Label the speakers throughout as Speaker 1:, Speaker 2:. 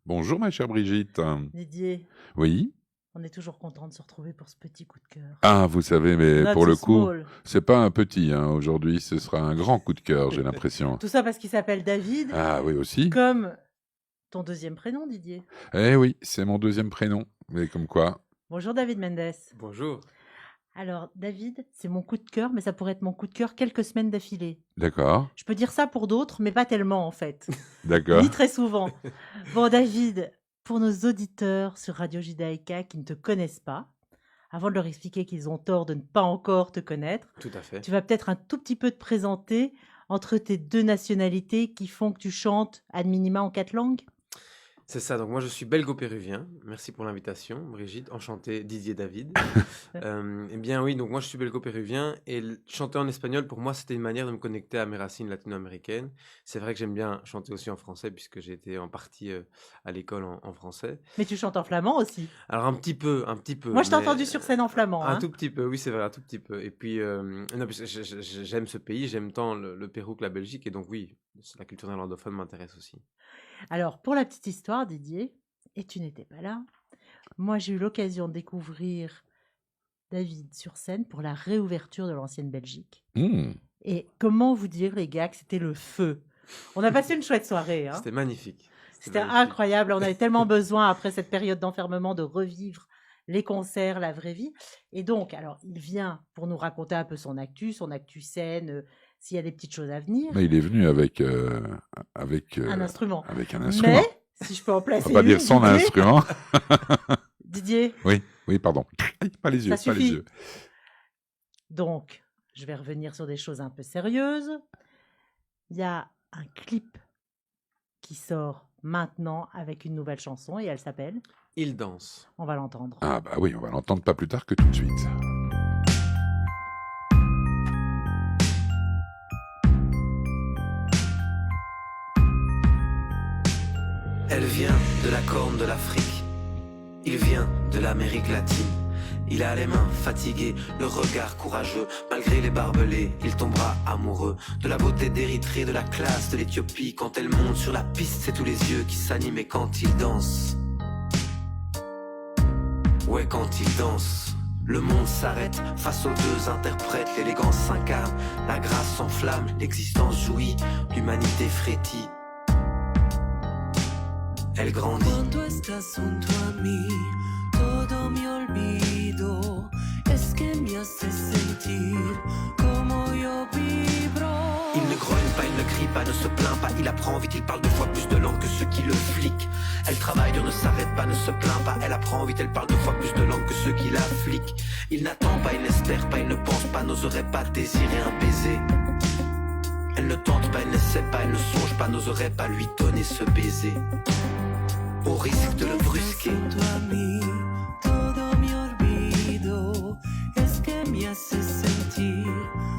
Speaker 1: Bonjour ma chère Brigitte.
Speaker 2: Didier,
Speaker 1: Oui?
Speaker 2: on est toujours content de se retrouver pour ce petit coup de cœur.
Speaker 1: Ah, vous savez, mais
Speaker 2: Not
Speaker 1: pour
Speaker 2: so
Speaker 1: le coup,
Speaker 2: small.
Speaker 1: c'est pas un petit, hein. Aujourd'hui, ce sera un grand coup de cœur, j'ai l'impression.
Speaker 2: Tout ça parce qu'il s'appelle David,
Speaker 1: Ah oui aussi?
Speaker 2: comme ton deuxième prénom, Didier.
Speaker 1: Eh oui, c'est mon deuxième prénom. Mais comme quoi?
Speaker 2: Bonjour David Mendes.
Speaker 3: Bonjour.
Speaker 2: Alors David, c'est mon coup de cœur, mais ça pourrait être mon coup de cœur quelques semaines d'affilée.
Speaker 1: D'accord,
Speaker 2: Je peux dire ça pour d'autres, mais pas tellement en fait,
Speaker 1: d'accord.
Speaker 2: ni très souvent. Bon David, pour nos auditeurs sur Radio Judaïka qui ne te connaissent pas, avant de leur expliquer qu'ils ont tort de ne pas encore te connaître,
Speaker 3: Tout à fait.
Speaker 2: tu vas peut-être un tout petit peu te présenter entre tes deux nationalités qui font que tu chantes ad minima en 4 langues.
Speaker 3: C'est ça, donc moi je suis belgo-péruvien. Merci pour l'invitation, Brigitte. Enchanté, Didier David. Eh bien oui, donc moi je suis belgo-péruvien et chanter en espagnol pour moi c'était une manière de me connecter à mes racines latino-américaines. C'est vrai que j'aime bien chanter aussi en français puisque j'ai été en partie à l'école en français.
Speaker 2: Mais tu chantes en flamand aussi.
Speaker 3: Alors un petit peu.
Speaker 2: Moi, je t'ai
Speaker 3: mais
Speaker 2: entendu sur scène en flamand.
Speaker 3: Un
Speaker 2: hein.
Speaker 3: tout petit peu, oui c'est vrai, un tout petit peu. Et puis, non, parce que j'aime ce pays, j'aime tant le Pérou que la Belgique et donc oui, la culture néerlandophone m'intéresse aussi.
Speaker 2: Alors, pour la petite histoire, Didier, et tu n'étais pas là, moi j'ai eu l'occasion de découvrir David sur scène pour la réouverture de l'ancienne Belgique.
Speaker 1: Hmm.
Speaker 2: Et comment vous dire, les gars, que c'était le feu. On a passé une chouette soirée. Hein.
Speaker 3: C'était magnifique.
Speaker 2: C'était
Speaker 3: magnifique.
Speaker 2: incroyable. On avait tellement besoin, après cette période d'enfermement, de revivre les concerts, la vraie vie. Et donc, alors, il vient pour nous raconter un peu son actu scène, s'il y a des petites choses à venir.
Speaker 1: Mais il est venu avec
Speaker 2: Un instrument.
Speaker 1: avec un instrument.
Speaker 2: Mais, si je peux en
Speaker 1: On
Speaker 2: placer
Speaker 1: va pas dire
Speaker 2: une,
Speaker 1: son
Speaker 2: Didier,
Speaker 1: instrument.
Speaker 2: Didier,
Speaker 1: Oui, pardon. Aïe, pas les yeux,
Speaker 2: ça
Speaker 1: pas les
Speaker 2: suffit.
Speaker 1: yeux.
Speaker 2: Donc, je vais revenir sur des choses un peu sérieuses. Il y a un clip qui sort maintenant avec une nouvelle chanson et elle s'appelle,
Speaker 3: Il danse.
Speaker 2: on va l'entendre.
Speaker 1: Ah bah oui, on va l'entendre pas plus tard que tout de suite.
Speaker 4: Elle vient de la corne de l'Afrique, il vient de l'Amérique latine. Il a les mains fatiguées, le regard courageux. Malgré les barbelés, il tombera amoureux de la beauté d'Érythrée, de la classe de l'Éthiopie. Quand elle monte sur la piste, c'est tous les yeux qui s'animent. Et quand il danse, ouais, quand il danse, le monde s'arrête face aux deux interprètes. L'élégance s'incarne, la grâce s'enflamme, l'existence jouit, l'humanité frétille. Elle grandit.
Speaker 5: Cuando estás junto a mí, todo me olvido. Es que me hace sentir como yo vibro.
Speaker 4: Il ne grogne pas, il ne crie pas, ne se plaint pas. Il apprend vite, il parle 2 fois plus de langues que ceux qui le fliquent. Elle travaille dur, ne s'arrête pas, ne se plaint pas. Elle apprend vite, elle parle 2 fois plus de langues que ceux qui la fliquent. Il n'attend pas, il n'espère pas, il ne pense pas, n'oserait pas désirer un baiser. Elle ne tente pas, elle n'essaie pas, elle ne songe pas, n'oserait pas lui donner ce baiser. Au risque de le brusquer.
Speaker 5: Junto a mí, todo me olvido. Es que me hace sentir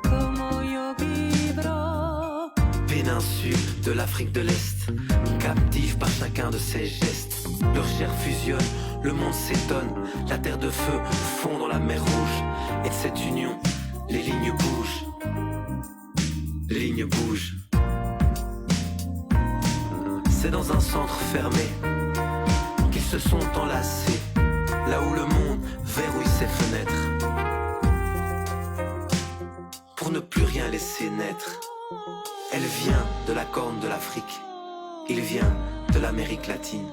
Speaker 5: como yo vibro.
Speaker 4: Péninsule de l'Afrique de l'Est, captive par chacun de ses gestes. Leur chair fusionne, le monde s'étonne. La terre de feu fond dans la mer Rouge. Et de cette union, les lignes bougent. Les lignes bougent. C'est dans un centre fermé qu'ils se sont enlacés. Là où le monde verrouille ses fenêtres pour ne plus rien laisser naître. Elle vient de la corne de l'Afrique, il vient de l'Amérique latine.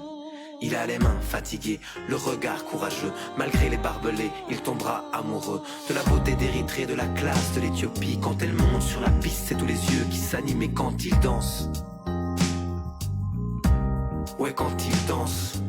Speaker 4: Il a les mains fatiguées, le regard courageux. Malgré les barbelés, il tombera amoureux de la beauté d'Érythrée, de la classe de l'Éthiopie. Quand elle monte sur la piste, c'est tous les yeux qui s'animent. Et quand il danse, ouais, quand il danse,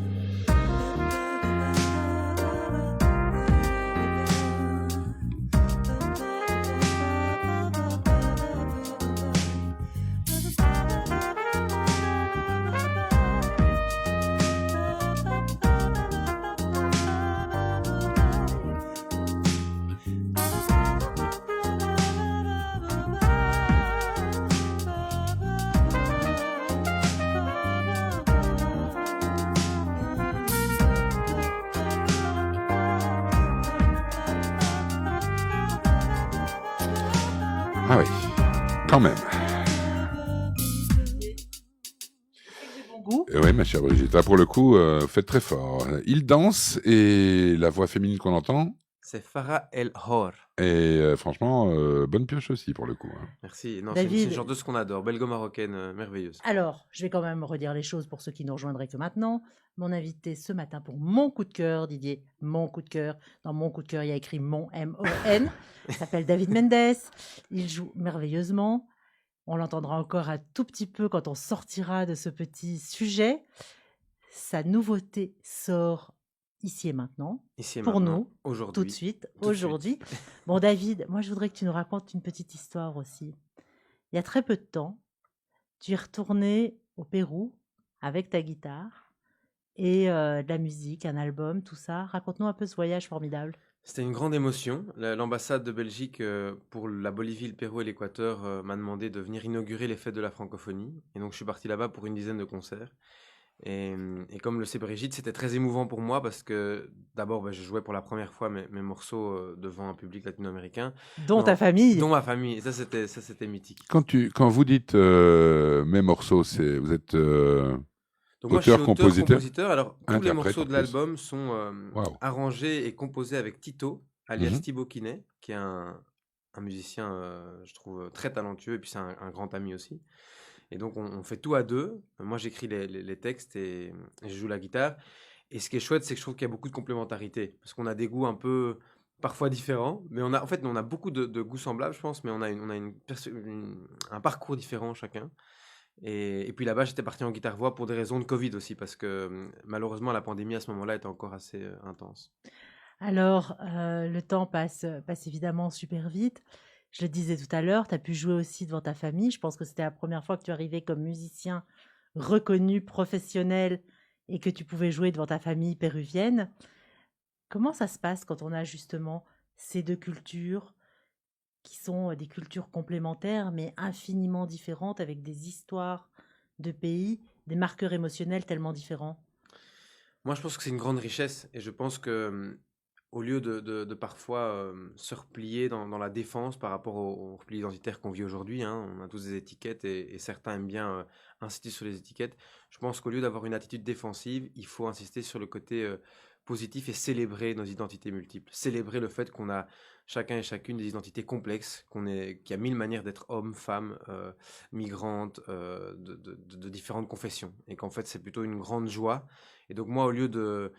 Speaker 1: Ah oui, quand même.
Speaker 2: Bon goût. coup.
Speaker 1: Oui, ma chère Brigitte, là pour le coup, faites très fort. Il danse et la voix féminine qu'on entend,
Speaker 3: C'est Farah El Hor.
Speaker 1: et franchement, bonne pioche aussi pour le coup. Hein.
Speaker 3: Merci. Non,
Speaker 2: David.
Speaker 3: c'est le genre de ce qu'on adore. Belgo-marocaine, merveilleuse.
Speaker 2: Alors, je vais quand même redire les choses pour ceux qui nous rejoindraient que maintenant. Mon invité ce matin pour mon coup de cœur, Didier, mon coup de cœur. Dans mon coup de cœur, il y a écrit mon M-O-N. Il s'appelle David Mendes. Il joue merveilleusement. On l'entendra encore un tout petit peu quand on sortira de ce petit sujet. Sa nouveauté sort ici et maintenant,
Speaker 3: Ici et
Speaker 2: pour
Speaker 3: maintenant,
Speaker 2: nous,
Speaker 3: aujourd'hui.
Speaker 2: tout de suite,
Speaker 3: Tout de
Speaker 2: aujourd'hui. Bon, David, moi, je voudrais que tu nous racontes une petite histoire aussi. Il y a très peu de temps, tu es retourné au Pérou avec ta guitare et de la musique, un album, tout ça. Raconte-nous un peu ce voyage formidable.
Speaker 3: C'était une grande émotion. L'ambassade de Belgique pour la Bolivie, le Pérou et l'Équateur m'a demandé de venir inaugurer les fêtes de la francophonie. Et donc, je suis parti là-bas pour une dizaine de concerts. Et comme le sait Brigitte, c'était très émouvant pour moi parce que d'abord, je jouais pour la première fois mes morceaux devant un public latino-américain,
Speaker 2: Dont ta
Speaker 3: Non,
Speaker 2: famille.
Speaker 3: dont ma famille. Et ça, c'était mythique.
Speaker 1: Quand vous dites mes morceaux, vous êtes
Speaker 3: Donc moi, je suis
Speaker 1: auteur,
Speaker 3: auteur-compositeur. Alors, tous les
Speaker 1: interprète,
Speaker 3: morceaux
Speaker 1: en
Speaker 3: de
Speaker 1: plus.
Speaker 3: l'album sont
Speaker 1: Waouh.
Speaker 3: arrangés et composés avec Tito, alias
Speaker 1: Mhm.
Speaker 3: Thibaut Quinet, qui est un musicien, je trouve, très talentueux, et puis c'est un grand ami aussi. Et donc, on fait tout à deux. Moi, j'écris les textes et je joue la guitare. Et ce qui est chouette, c'est que je trouve qu'il y a beaucoup de complémentarité, parce qu'on a des goûts un peu parfois différents, mais on a beaucoup de goûts semblables, je pense, mais on a un parcours différent chacun. Et puis là-bas, j'étais parti en guitare-voix pour des raisons de Covid aussi, parce que malheureusement, la pandémie à ce moment-là était encore assez intense.
Speaker 2: Alors, le temps passe évidemment super vite. Je le disais tout à l'heure, tu as pu jouer aussi devant ta famille. Je pense que c'était la première fois que tu arrivais comme musicien reconnu, professionnel, et que tu pouvais jouer devant ta famille péruvienne. Comment ça se passe quand on a justement ces deux cultures qui sont des cultures complémentaires, mais infiniment différentes, avec des histoires de pays, des marqueurs émotionnels tellement différents?
Speaker 3: Moi, je pense que c'est une grande richesse, et je pense que au lieu de parfois se replier dans la défense par rapport au repli identitaire qu'on vit aujourd'hui, hein, on a tous des étiquettes et certains aiment bien insister sur les étiquettes. Je pense qu'au lieu d'avoir une attitude défensive, il faut insister sur le côté positif et célébrer nos identités multiples. Célébrer le fait qu'on a chacun et chacune des identités complexes, qu'il y a 1000 manières d'être homme, femme, migrante, de différentes confessions. Et qu'en fait, c'est plutôt une grande joie. Et donc moi, au lieu de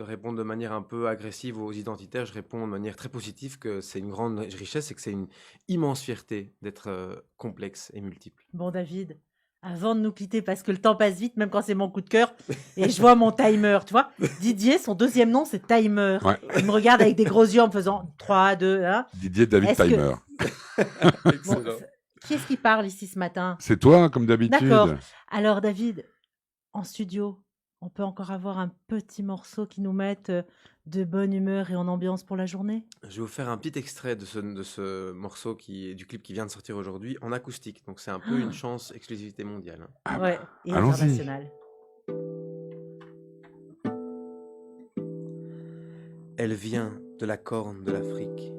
Speaker 3: répondre de manière un peu agressive aux identitaires, je réponds de manière très positive que c'est une grande richesse et que c'est une immense fierté d'être complexe et multiple.
Speaker 2: Bon, David, avant de nous quitter, parce que le temps passe vite, même quand c'est mon coup de cœur, et je vois mon timer, tu vois. Didier, son deuxième nom, c'est Timer.
Speaker 1: Ouais.
Speaker 2: Il me regarde avec des gros yeux en me faisant 3, 2, 1.
Speaker 1: Didier David
Speaker 2: Est-ce que-
Speaker 1: Timer.
Speaker 2: Bon,
Speaker 3: Excellent.
Speaker 2: qui est-ce qui parle ici ce matin?
Speaker 1: C'est toi, comme d'habitude.
Speaker 2: D'accord. Alors, David, en studio, on peut encore avoir un petit morceau qui nous mette de bonne humeur et en ambiance pour la journée?
Speaker 3: Je vais vous faire un petit extrait de ce morceau du clip qui vient de sortir aujourd'hui en acoustique. Donc c'est un peu une chance exclusivité mondiale, hein.
Speaker 1: Ah
Speaker 2: Ouais,
Speaker 1: bah,
Speaker 2: et
Speaker 1: allons-y.
Speaker 2: international.
Speaker 3: Elle vient de la corne de l'Afrique.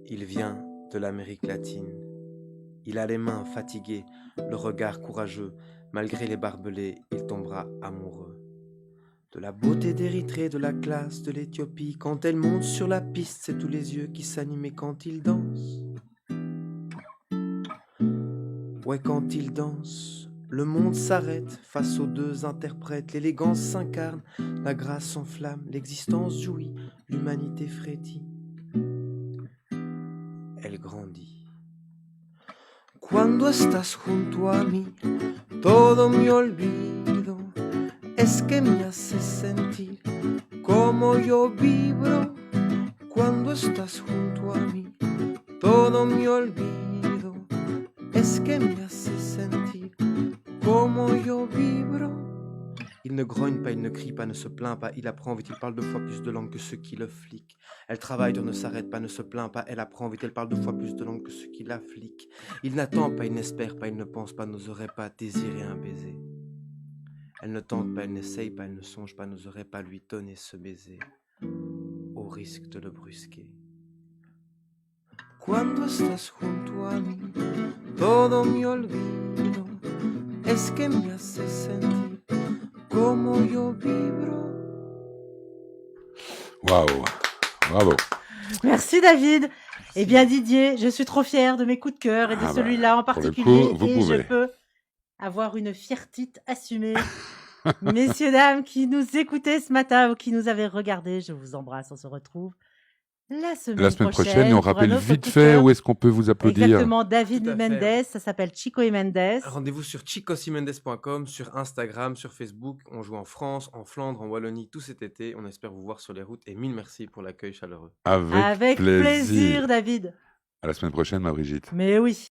Speaker 3: Il vient de l'Amérique latine. Il a les mains fatiguées, le regard courageux. Malgré les barbelés, il tombera amoureux. De la beauté d'Érythrée, de la classe de l'Éthiopie. Quand elle monte sur la piste, c'est tous les yeux qui s'animent. Et quand il danse, ouais, quand il danse, le monde s'arrête face aux deux interprètes. L'élégance s'incarne, la grâce s'enflamme, l'existence jouit, l'humanité frétille. Elle grandit. Cuando estás junto a mí, todo me olvido. Es que me haces sentir como yo vibro. Cuando estás junto a mí, todo me olvido. Es que me haces sentir como yo vibro. Il ne grogne pas, il ne crie pas, ne se plaint pas. Il apprend vite, il parle 2 fois plus de langues que ceux qui le fliquent. Elle travaille dur, ne s'arrête pas, ne se plaint pas. Elle apprend vite, elle parle 2 fois plus de langues que ceux qui la fliquent. Il n'attend pas, il n'espère pas, il ne pense pas, n'oserait pas désirer un baiser. Elle ne tente pas, elle n'essaye pas, elle ne songe pas, n'oserait pas lui donner ce baiser, au risque de le brusquer. Cuando estás junto a mí, todo me olvido. es que me hace sentir como yo vibro.
Speaker 1: Waouh, bravo.
Speaker 2: Merci David. Eh bien Didier, je suis trop fière de mes coups de cœur et de
Speaker 1: Ah bah,
Speaker 2: celui-là en
Speaker 1: pour le
Speaker 2: particulier.
Speaker 1: coup, vous
Speaker 2: Et je
Speaker 1: pouvez.
Speaker 2: peux avoir une fiertite assumée. Messieurs, dames, qui nous écoutez ce matin ou qui nous avez regardé, je vous embrasse. On se retrouve la
Speaker 1: La
Speaker 2: semaine
Speaker 1: semaine prochaine, et on
Speaker 2: prochaine pour un
Speaker 1: rappelle
Speaker 2: autre
Speaker 1: vite
Speaker 2: coup de
Speaker 1: fait
Speaker 2: cœur.
Speaker 1: où est-ce qu'on peut vous applaudir.
Speaker 2: Exactement, David
Speaker 3: Tout à fait.
Speaker 2: Mendes, ça s'appelle Chico et Mendes.
Speaker 3: Rendez-vous sur chicosimendes.com, sur Instagram, sur Facebook. On joue en France, en Flandre, en Wallonie tout cet été. On espère vous voir sur les routes et mille merci pour l'accueil chaleureux.
Speaker 1: Avec
Speaker 2: Avec
Speaker 1: plaisir.
Speaker 2: plaisir, David.
Speaker 1: À la semaine prochaine, ma Brigitte.
Speaker 2: Mais oui.